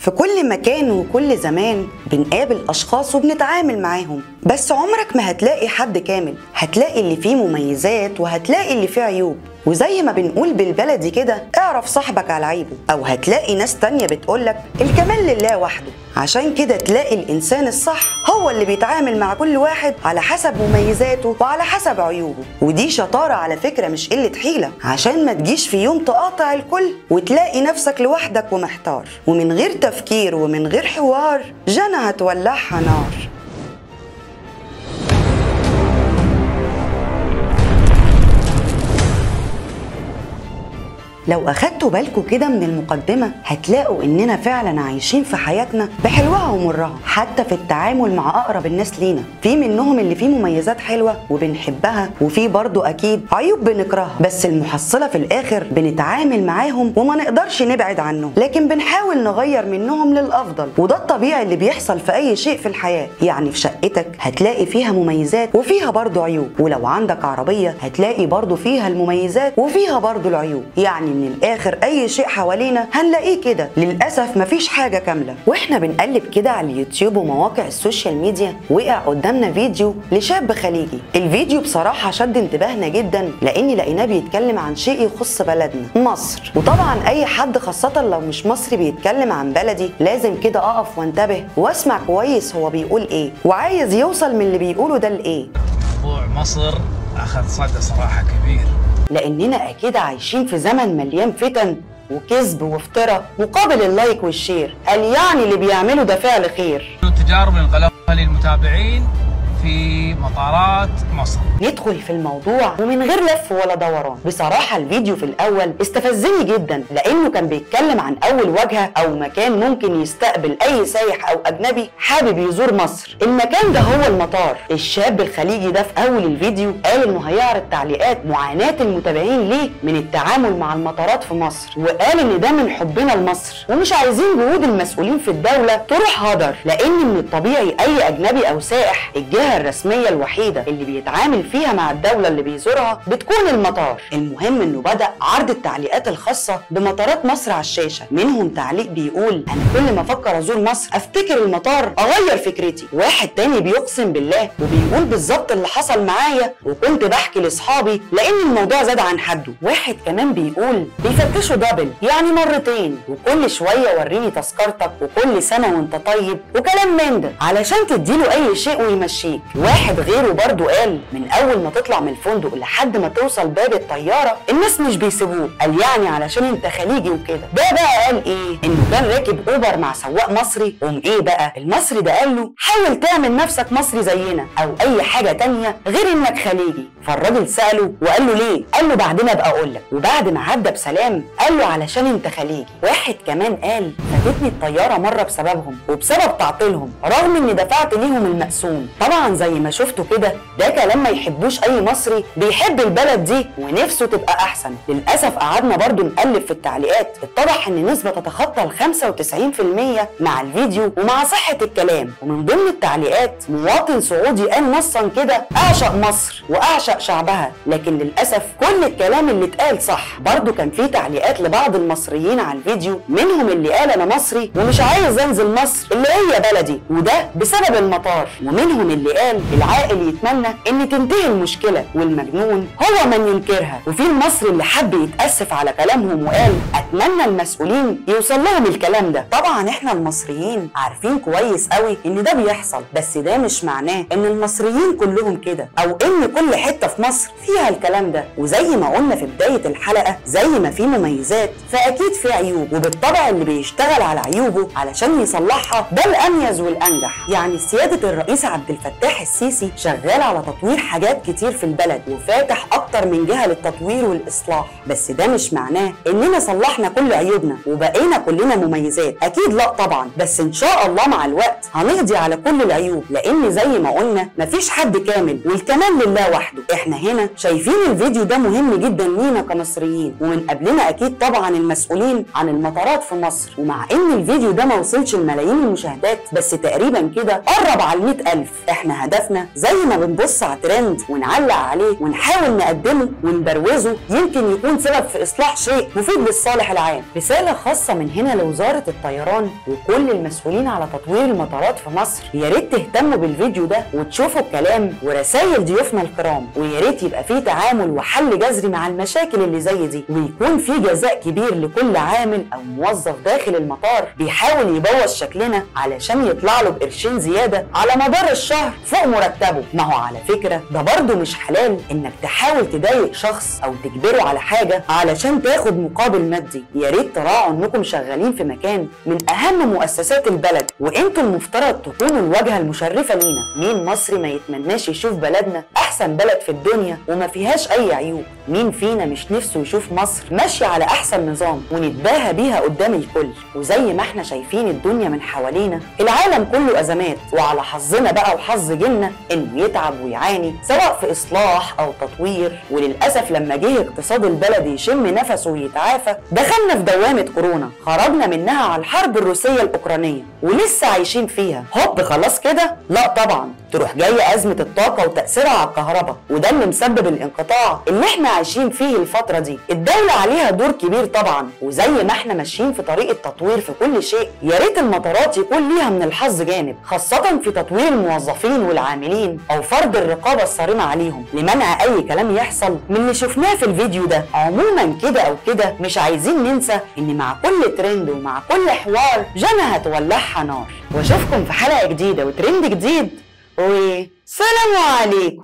في كل مكان وكل زمان بنقابل أشخاص وبنتعامل معاهم، بس عمرك ما هتلاقي حد كامل. هتلاقي اللي فيه مميزات وهتلاقي اللي فيه عيوب، وزي ما بنقول بالبلدي كده اعرف صاحبك على عيبه. أو هتلاقي ناس تانية بتقولك الكمال لله وحده. عشان كده تلاقي الإنسان الصح هو اللي بيتعامل مع كل واحد على حسب مميزاته وعلى حسب عيوبه. ودي شطارة على فكرة، مش قلة حيلة، عشان ما تجيش في يوم تقاطع الكل وتلاقي نفسك لوحدك ومحتار، ومن غير تفكير ومن غير حوار جنى هتولعها نار. لو أخدتوا بالكوا كده من المقدمة هتلاقوا إننا فعلا عايشين في حياتنا بحلوها ومرها، حتى في التعامل مع أقرب الناس لينا. في منهم اللي فيه مميزات حلوة وبنحبها، وفي برضو أكيد عيوب بنكرهها، بس المحصلة في الآخر بنتعامل معاهم وما نقدرش نبعد عنهم، لكن بنحاول نغير منهم للأفضل. وده الطبيعي اللي بيحصل في أي شيء في الحياة. يعني في شقتك هتلاقي فيها مميزات وفيها برضو عيوب، ولو عندك عربية هتلاقي برضو فيها المميزات وفيها برضو العيوب. يعني من الآخر أي شيء حوالينا هنلاقيه كده. للأسف مفيش حاجة كاملة. وإحنا بنقلب كده على اليوتيوب ومواقع السوشيال ميديا وقع قدامنا فيديو لشاب خليجي. الفيديو بصراحة شد انتباهنا جدا، لأني لقيناه بيتكلم عن شيء يخص بلدنا مصر. وطبعا أي حد خاصة لو مش مصري بيتكلم عن بلدي لازم كده أقف وانتبه واسمع كويس هو بيقول إيه، وعايز يوصل من اللي بيقوله ده لإيه. موضوع مصر أخذ صدى صراحة كبير، لأننا أكيد عايشين في زمن مليان فتن وكذب وافتراء مقابل اللايك والشير. قال يعني اللي بيعمله ده فعل خير. تجارب ننقلها للمتابعين في مطارات مصر. ندخل في الموضوع ومن غير لف ولا دوران. بصراحة الفيديو في الأول استفزني جدا، لأنه كان بيتكلم عن أول واجهة أو مكان ممكن يستقبل أي سايح أو أجنبي حابب يزور مصر. المكان ده هو المطار. الشاب الخليجي ده في أول الفيديو قال إنه هيعرض تعليقات معاناة المتابعين ليه من التعامل مع المطارات في مصر، وقال إن ده من حبنا لمصر ومش عايزين جهود المسؤولين في الدولة تروح هدر، لأن من الطبيعي أي أجنبي أو سائح الجهة الرسمية الوحيدة اللي بيتعامل فيها مع الدولة اللي بيزورها بتكون المطار. المهم انه بدأ عرض التعليقات الخاصة بمطارات مصر على الشاشة. منهم تعليق بيقول انا كل ما افكر ازور مصر افتكر المطار اغير فكرتي. واحد تاني بيقسم بالله وبيقول بالظبط اللي حصل معايا وكنت بحكي لاصحابي لان الموضوع زاد عن حده. واحد كمان بيقول بيفتشوا دبل، يعني مرتين، وكل شوية وريني تذكرتك وكل سنة وانت طيب وكلام من ده علشان تديله اي شيء ويمشيك. واحد غيره برضو قال من اول ما تطلع من الفندق لحد ما توصل باب الطياره الناس مش بيسيبوك، قال يعني علشان انت خليجي وكده. ده بقى قال ايه؟ انه كان راكب اوبر مع سواق مصري، قوم ايه بقى المصري ده قال له حاول تعمل نفسك مصري زينا او اي حاجه تانيه غير انك خليجي. فالراجل ساله وقال له ليه؟ قال له بعدين ابقى اقول لك. وبعد ما عدى بسلام قال له علشان انت خليجي. واحد كمان قال فاتتني الطياره مره بسببهم وبسبب تعطيلهم رغم اني دفعت ليهم المقسوم. طبعا زي ما شفتوا كده ده كلام ما يحبوش اي مصري بيحب البلد دي ونفسه تبقى احسن. للاسف قعدنا برضو نقلب في التعليقات، اتضح ان نسبه تتخطى ال 95% مع الفيديو ومع صحه الكلام. ومن ضمن التعليقات مواطن سعودي قال نصا كده اعشق مصر واعشق شعبها، لكن للاسف كل الكلام اللي اتقال صح. برضو كان في تعليقات لبعض المصريين على الفيديو، منهم اللي قال انا مصري ومش عايز انزل مصر اللي هي بلدي وده بسبب المطار، ومنهم اللي قال العاقل يتمنى ان تنتهي المشكله والمجنون هو من ينكرها. وفي المصري اللي حب يتاسف على كلامهم وقال اتمنى المسؤولين يوصل لهم الكلام ده. طبعا احنا المصريين عارفين كويس قوي ان ده بيحصل، بس ده مش معناه ان المصريين كلهم كده او ان كل حته في مصر فيها الكلام ده. وزي ما قلنا في بدايه الحلقه زي ما في مميزات فاكيد في عيوب، وبالطبع اللي بيشتغل على عيوبه علشان يصلحها ده الاميز والانجح. يعني سياده الرئيس عبد الفتاح السيسي شغال على تطوير حاجات كتير في البلد وفاتح اكتر من جهه للتطوير والاصلاح، بس ده مش معناه اننا صلحنا كل عيوبنا وبقينا كلنا مميزات. اكيد لا طبعا، بس ان شاء الله مع الوقت هنقضي على كل العيوب، لان زي ما قلنا مفيش حد كامل والكمال لله وحده. احنا هنا شايفين الفيديو ده مهم جدا لينا كمصريين، ومن قبلنا اكيد طبعا المسؤولين عن المطارات في مصر. ومع ان الفيديو ده ما وصلش لملايين المشاهدات، بس تقريبا كده قرب على 100,000. احنا هدفنا زي ما بنبص على ترند ونعلق عليه ونحاول نقدمه ونبروزه، يمكن يكون سبب في اصلاح شيء مفيد للصالح العام. رساله خاصه من هنا لوزاره الطيران وكل المسؤولين على تطوير المطارات في مصر، يا ريت تهتموا بالفيديو ده وتشوفوا الكلام ورسائل ضيوفنا الكرام، ويا ريت يبقى فيه تعامل وحل جذري مع المشاكل اللي زي دي، ويكون في جزاء كبير لكل عامل او موظف داخل المطار بيحاول يبوظ شكلنا علشان يطلع له بقرشين زياده على مدار الشهر فوق مرتبه. ما هو على فكره ده برضه مش حلال انك تحاول تضايق شخص او تجبره على حاجه علشان تاخد مقابل مادي. يا ريت تراعوا انكم شغالين في مكان من اهم مؤسسات البلد، وانتوا المفترض تكونوا الواجهه المشرفه لينا. مين مصري ما يتمناش يشوف بلدنا احسن بلد في الدنيا وما فيهاش اي عيوب؟ مين فينا مش نفسه يشوف مصر ماشيه على احسن نظام ونتباهى بيها قدام الكل؟ وزي ما احنا شايفين الدنيا من حوالينا، العالم كله ازمات، وعلى حظنا بقى وحظ جيلنا انه يتعب ويعاني سواء في اصلاح او تطوير. وللاسف لما جه اقتصاد البلد يشم نفسه ويتعافى، دخلنا في دوامه كورونا، خرجنا منها على الحرب الروسيه الاوكرانيه ولسه عايشين فيها. هوب خلاص كده؟ لا طبعا، تروح جايه ازمه الطاقه وتاثيرها على الكهرباء، وده اللي مسبب الانقطاع اللي احنا عايشين فيه الفتره دي. الدوله عليها دور كبير طبعا، وزي ما احنا ماشيين في طريق التطوير في كل شيء، يا ريت المطارات يكون ليها من الحظ جانب، خاصه في تطوير الموظفين والعاملين او فرض الرقابه الصارمه عليهم لمنع اي كلام يحصل من اللي شفناه في الفيديو ده. عموما كده او كده مش عايزين ننسى ان مع كل ترند ومع كل حوار جنى هتولعها نار. واشوفكم في حلقه جديده وترند جديد، وسلام عليكم.